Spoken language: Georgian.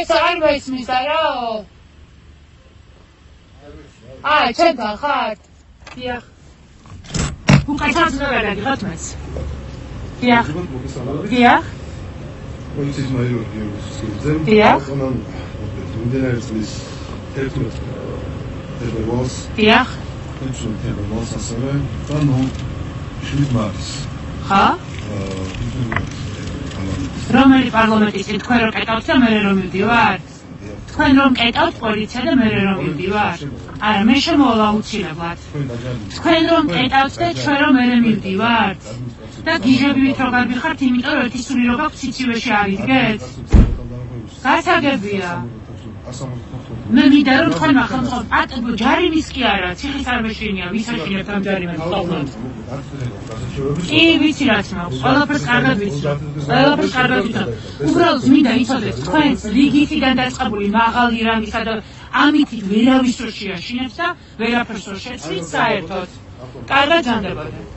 ეს არ მესმის არაო? ჩემთან ხართ? დიახ. უკაცრად ვერ გიღოთ მას. დიახ. დიახ. პოლიციის მაიორი გიორგი დიახ. მიმდინარე წლის 11 თებერვალს. დიახ. 11 თებერვალს ასევე და 7 მარტს. ხა? რომელი პარლამენტის თქვენ რომ კეტავთ და მე რომ მივდივარ? თქვენ რომ კეტავთ პოლიცია და მე რომ მივდივარ? არა, მე შემოვალ აუცილებლად. თქვენ რომ კეტავთ და ჩვენ რომ მე მივდივართ? და გიჟებით რო გამიხართ, იმიტომ რომ ერთი სული რო გაქვთ სიცივეში არიდგეთ? გასაგებია. მე მინდა რომ თქვენ ახალწოდ პატბო ჯარიმის კი არა, ციხის არ მეშინია, ვის აშინებთ ამ ჯარიმებს ხოლმე? კი, ვიცი რაც მაქვს, ყველაფერს კარგად ვიცი. ყველაფერს კარგად ვიცი. უბრალოდ მინდა იცოდეს თქვენს რიგითიდან დაწყებული მაღალი რამისა და ამითით ვერავის რო შეაშინებს და ვერაფერს რო შეცვლით საერთოდ. კარგად ჯანდებოდა.